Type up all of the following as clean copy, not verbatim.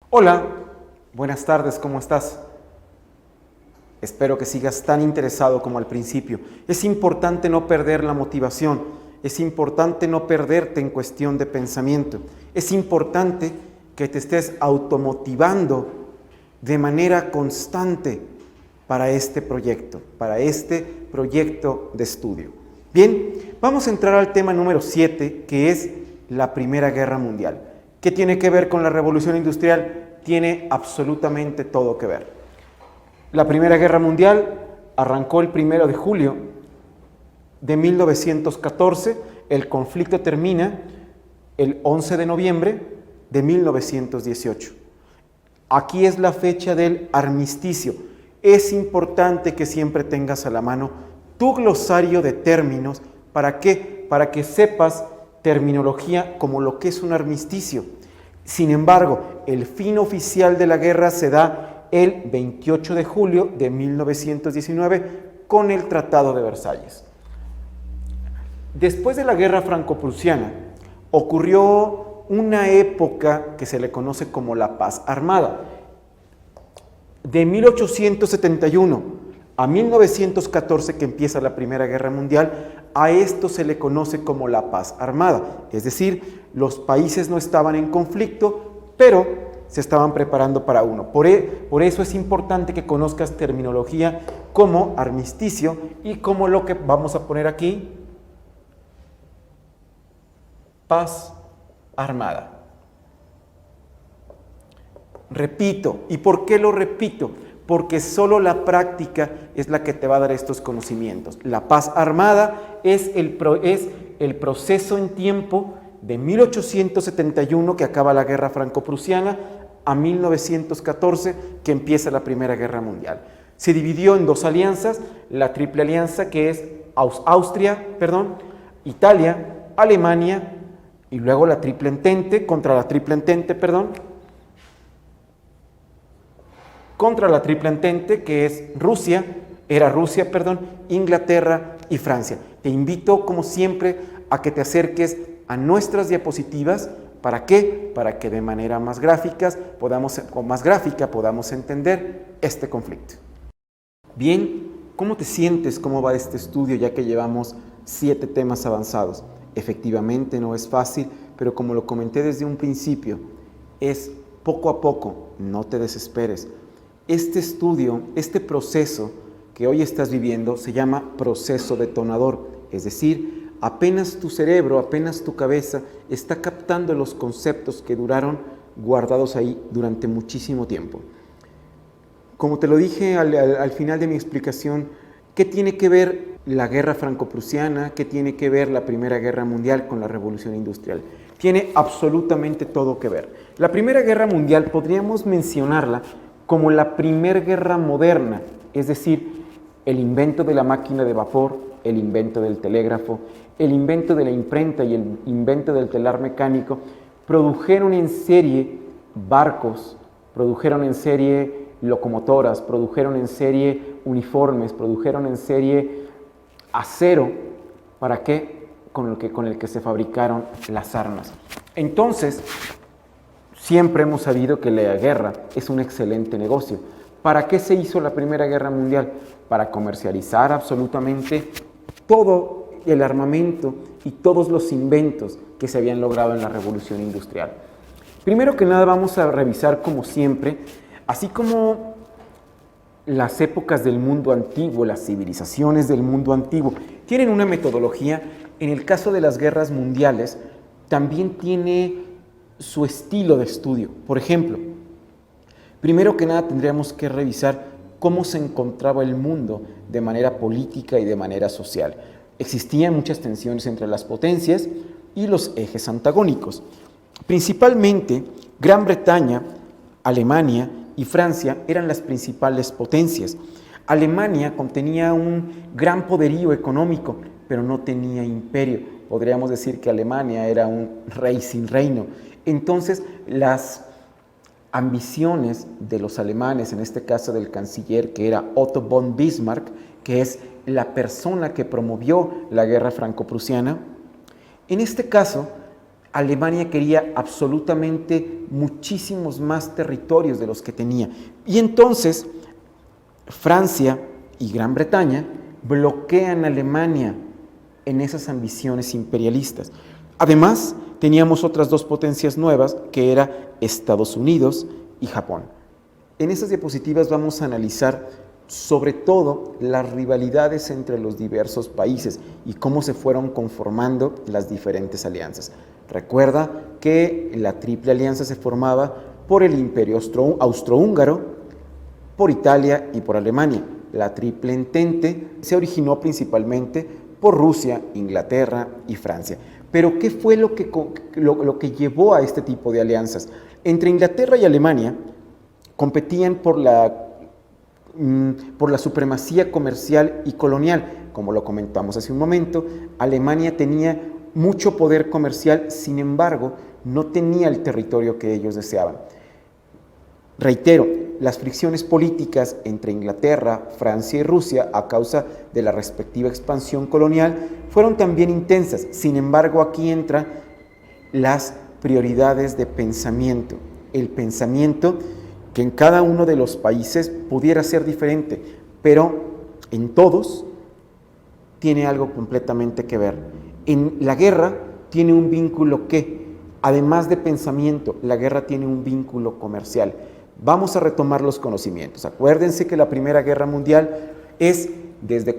Hola, buenas tardes, ¿cómo estás? Espero que sigas tan interesado como al principio. Es importante no perder la motivación, es importante no perderte en cuestión de pensamiento, es importante que te estés automotivando de manera constante para este proyecto de estudio. Bien, vamos a entrar al tema número 7, que es la Primera Guerra Mundial. ¿Qué tiene que ver con la Revolución Industrial? Tiene absolutamente todo que ver. La Primera Guerra Mundial arrancó el 1 de julio de 1914, el conflicto termina el 11 de noviembre de 1918. Aquí es la fecha del armisticio. Es importante que siempre tengas a la mano tu glosario de términos. ¿Para qué? Para que sepas terminología como lo que es un armisticio. Sin embargo, el fin oficial de la guerra se da el 28 de julio de 1919 con el Tratado de Versalles. Después de la Guerra Franco-Prusiana ocurrió una época que se le conoce como la Paz Armada. De 1871 a 1914, que empieza la Primera Guerra Mundial, a esto se le conoce como la Paz Armada. Es decir, los países no estaban en conflicto, pero se estaban preparando para uno. Por eso es importante que conozcas terminología como armisticio y como lo que vamos a poner aquí, Paz Armada. Repito, ¿y por qué lo repito? Porque solo la práctica es la que te va a dar estos conocimientos. La Paz Armada es el proceso en tiempo de 1871, que acaba la Guerra Franco-Prusiana, a 1914, que empieza la Primera Guerra Mundial. Se dividió en dos alianzas, la Triple Alianza, que es Italia, Alemania, y luego la Triple Entente, contra la Triple Entente, que es Inglaterra y Francia. Te invito, como siempre, a que te acerques a nuestras diapositivas. ¿Para qué? Para que de manera más gráfica podamos entender este conflicto. Bien, ¿cómo te sientes? ¿Cómo va este estudio ya que llevamos 7 temas avanzados? Efectivamente no es fácil, pero como lo comenté desde un principio, es poco a poco, no te desesperes. Este estudio, este proceso que hoy estás viviendo se llama proceso detonador, es decir, apenas tu cerebro, apenas tu cabeza está captando los conceptos que duraron guardados ahí durante muchísimo tiempo. Como te lo dije al final de mi explicación, ¿qué tiene que ver la Guerra Franco-Prusiana? ¿Qué tiene que ver la Primera Guerra Mundial con la Revolución Industrial? Tiene absolutamente todo que ver. La Primera Guerra Mundial podríamos mencionarla como la Primera Guerra moderna, es decir, el invento de la máquina de vapor, el invento del telégrafo, el invento de la imprenta y el invento del telar mecánico, produjeron en serie barcos, produjeron en serie locomotoras, produjeron en serie uniformes, produjeron en serie acero. ¿Para qué? Con el que se fabricaron las armas. Entonces, siempre hemos sabido que la guerra es un excelente negocio. ¿Para qué se hizo la Primera Guerra Mundial? Para comercializar absolutamente todo el armamento y todos los inventos que se habían logrado en la Revolución Industrial. Primero que nada vamos a revisar, como siempre, así como las épocas del mundo antiguo, las civilizaciones del mundo antiguo, tienen una metodología. En el caso de las guerras mundiales, también tiene su estilo de estudio. Por ejemplo, primero que nada tendríamos que revisar cómo se encontraba el mundo de manera política y de manera social. Existían muchas tensiones entre las potencias y los ejes antagónicos. Principalmente, Gran Bretaña, Alemania y Francia eran las principales potencias. Alemania contenía un gran poderío económico, pero no tenía imperio. Podríamos decir que Alemania era un rey sin reino. Entonces, las ambiciones de los alemanes, en este caso del canciller, que era Otto von Bismarck, que es la persona que promovió la guerra franco-prusiana, en este caso Alemania quería absolutamente muchísimos más territorios de los que tenía. Y entonces Francia y Gran Bretaña bloquean a Alemania en esas ambiciones imperialistas. Además, teníamos otras dos potencias nuevas, que eran Estados Unidos y Japón. En estas diapositivas vamos a analizar sobre todo las rivalidades entre los diversos países y cómo se fueron conformando las diferentes alianzas. Recuerda que la Triple Alianza se formaba por el Imperio Austrohúngaro, por Italia y por Alemania. La Triple Entente se originó principalmente por Rusia, Inglaterra y Francia. Pero ¿qué fue lo que llevó a este tipo de alianzas? Entre Inglaterra y Alemania competían por la supremacía comercial y colonial. Como lo comentamos hace un momento, Alemania tenía mucho poder comercial, sin embargo, no tenía el territorio que ellos deseaban. Reitero, las fricciones políticas entre Inglaterra, Francia y Rusia a causa de la respectiva expansión colonial fueron también intensas. Sin embargo, aquí entran las prioridades de pensamiento. El pensamiento que en cada uno de los países pudiera ser diferente, pero en todos tiene algo completamente que ver. En la guerra tiene un vínculo que, además de pensamiento, la guerra tiene un vínculo comercial. Vamos a retomar los conocimientos. Acuérdense que la Primera Guerra Mundial es desde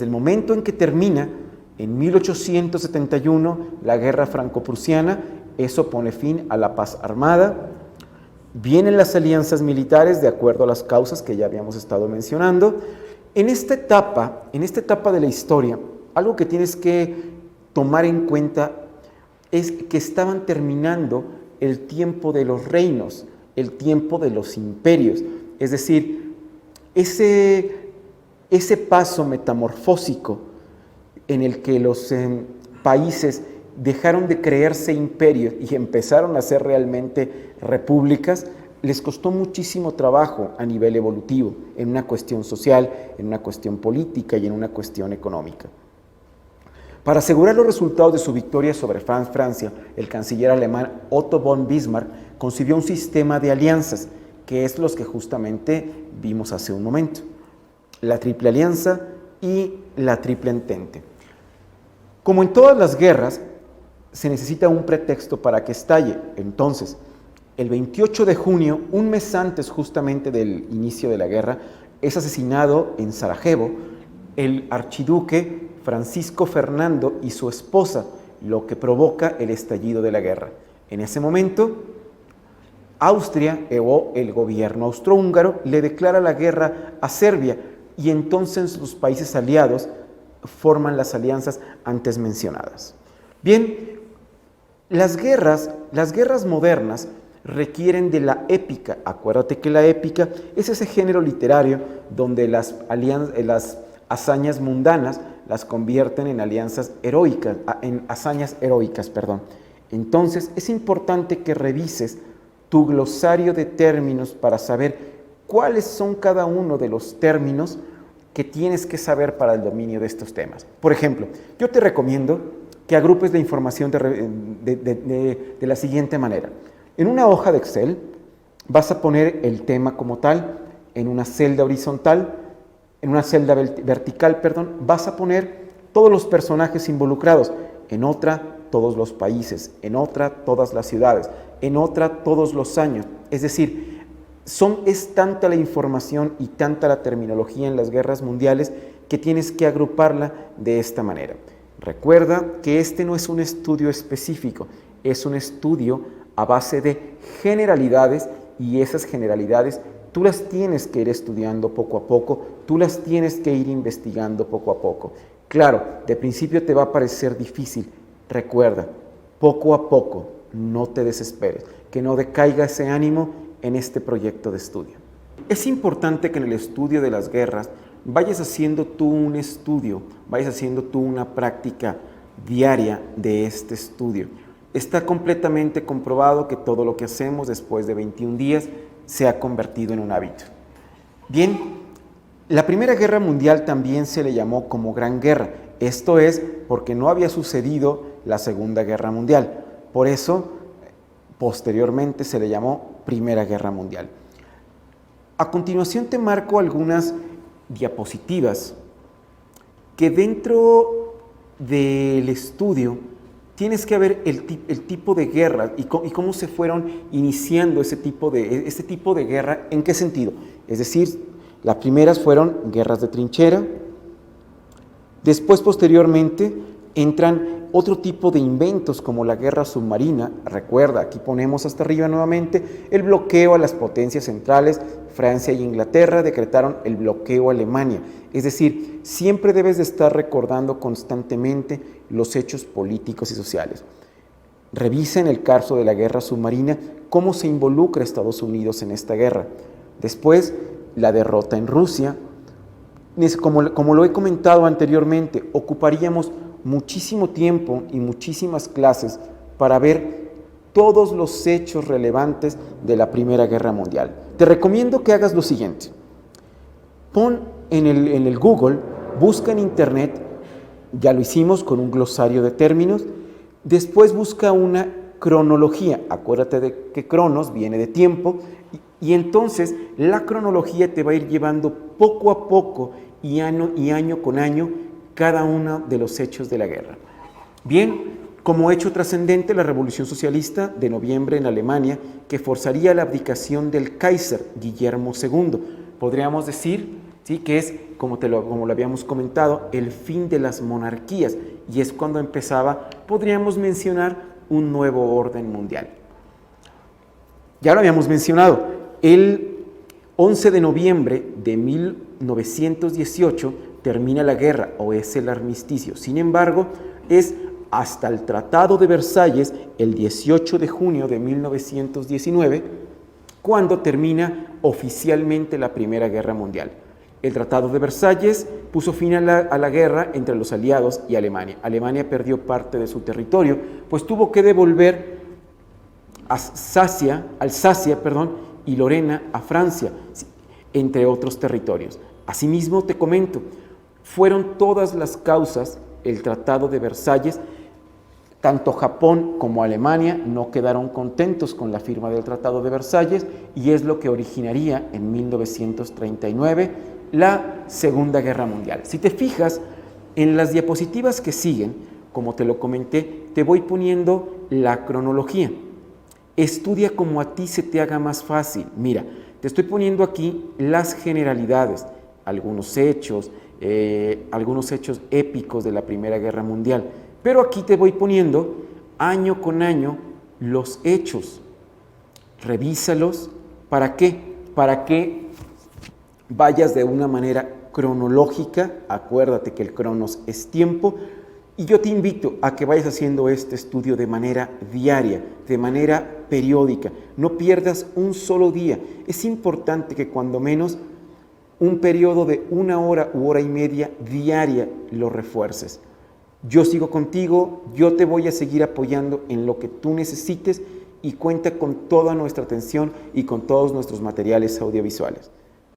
el momento en que termina, en 1871, la Guerra Franco-Prusiana. Eso pone fin a la paz armada. Vienen las alianzas militares de acuerdo a las causas que ya habíamos estado mencionando. En esta etapa de la historia, algo que tienes que tomar en cuenta es que estaban terminando el tiempo de los reinos, el tiempo de los imperios. Es decir, ese paso metamorfósico en el que los países dejaron de creerse imperios y empezaron a ser realmente repúblicas, les costó muchísimo trabajo a nivel evolutivo, en una cuestión social, en una cuestión política y en una cuestión económica. Para asegurar los resultados de su victoria sobre Francia, el canciller alemán Otto von Bismarck concibió un sistema de alianzas, que es los que justamente vimos hace un momento: la Triple Alianza y la Triple Entente. Como en todas las guerras, se necesita un pretexto para que estalle. Entonces, el 28 de junio, un mes antes justamente del inicio de la guerra, es asesinado en Sarajevo el archiduque Francisco Fernando y su esposa, lo que provoca el estallido de la guerra. En ese momento, Austria o el gobierno austrohúngaro le declara la guerra a Serbia y entonces los países aliados forman las alianzas antes mencionadas. Bien, las guerras modernas requieren de la épica. Acuérdate que la épica es ese género literario donde las hazañas mundanas las convierten en alianzas heroicas, en hazañas heroicas, Entonces, es importante que revises tu glosario de términos para saber cuáles son cada uno de los términos que tienes que saber para el dominio de estos temas. Por ejemplo, yo te recomiendo que agrupes la información de la siguiente manera. En una hoja de Excel vas a poner el tema como tal, en una celda horizontal, en una celda vertical, vas a poner todos los personajes involucrados, en otra todos los países, en otra todas las ciudades, en otra todos los años. Es decir, es tanta la información y tanta la terminología en las guerras mundiales que tienes que agruparla de esta manera. Recuerda que este no es un estudio específico, es un estudio a base de generalidades, y esas generalidades tú las tienes que ir estudiando poco a poco, tú las tienes que ir investigando poco a poco. Claro, de principio te va a parecer difícil. Recuerda, poco a poco, no te desesperes, que no decaiga ese ánimo en este proyecto de estudio. Es importante que en el estudio de las guerras vayas haciendo tú un estudio, vayas haciendo tú una práctica diaria de este estudio. Está completamente comprobado que todo lo que hacemos después de 21 días se ha convertido en un hábito. Bien, la Primera Guerra Mundial también se le llamó como Gran Guerra. Esto es porque no había sucedido la Segunda Guerra Mundial. Por eso, posteriormente se le llamó Primera Guerra Mundial. A continuación te marco algunas diapositivas que dentro del estudio tienes que ver el tipo de guerra y cómo se fueron iniciando ese tipo de guerra. ¿En qué sentido? Es decir, las primeras fueron guerras de trinchera. Después, posteriormente, entran otro tipo de inventos como la guerra submarina. Recuerda, aquí ponemos hasta arriba nuevamente el bloqueo a las potencias centrales. Francia y Inglaterra decretaron el bloqueo a Alemania. Es decir, siempre debes de estar recordando constantemente los hechos políticos y sociales. Revisa en el caso de la guerra submarina cómo se involucra Estados Unidos en esta guerra. Después, la derrota en Rusia. Como lo he comentado anteriormente, ocuparíamos muchísimo tiempo y muchísimas clases para ver todos los hechos relevantes de la Primera Guerra Mundial. Te recomiendo que hagas lo siguiente. Pon en el Google, busca en Internet, ya lo hicimos con un glosario de términos, después busca una cronología. Acuérdate de que cronos viene de tiempo y entonces la cronología te va a ir llevando poco a poco y año con año cada uno de los hechos de la guerra. Bien, como hecho trascendente, la Revolución Socialista de noviembre en Alemania, que forzaría la abdicación del Kaiser Guillermo II. Podríamos decir, ¿sí?, que es, como lo habíamos comentado, el fin de las monarquías, y es cuando empezaba, podríamos mencionar, un nuevo orden mundial. Ya lo habíamos mencionado, el 11 de noviembre de 1918 termina la guerra, o es el armisticio. Sin embargo, es hasta el Tratado de Versalles, el 18 de junio de 1919, cuando termina oficialmente la Primera Guerra Mundial. El Tratado de Versalles puso fin a la guerra entre los aliados y Alemania. Alemania perdió parte de su territorio, pues tuvo que devolver Alsacia y Lorena a Francia, entre otros territorios. Asimismo, te comento, fueron todas las causas, el Tratado de Versalles. Tanto Japón como Alemania no quedaron contentos con la firma del Tratado de Versalles y es lo que originaría en 1939 la Segunda Guerra Mundial. Si te fijas, en las diapositivas que siguen, como te lo comenté, te voy poniendo la cronología. Estudia como a ti se te haga más fácil. Mira, te estoy poniendo aquí las generalidades, algunos hechos épicos de la Primera Guerra Mundial. Pero aquí te voy poniendo año con año los hechos. Revísalos. ¿Para qué? Para que vayas de una manera cronológica. Acuérdate que el cronos es tiempo. Y yo te invito a que vayas haciendo este estudio de manera diaria, de manera periódica. No pierdas un solo día. Es importante que cuando menos un periodo de 1 hora u hora y media diaria lo refuerces. Yo sigo contigo, yo te voy a seguir apoyando en lo que tú necesites y cuenta con toda nuestra atención y con todos nuestros materiales audiovisuales.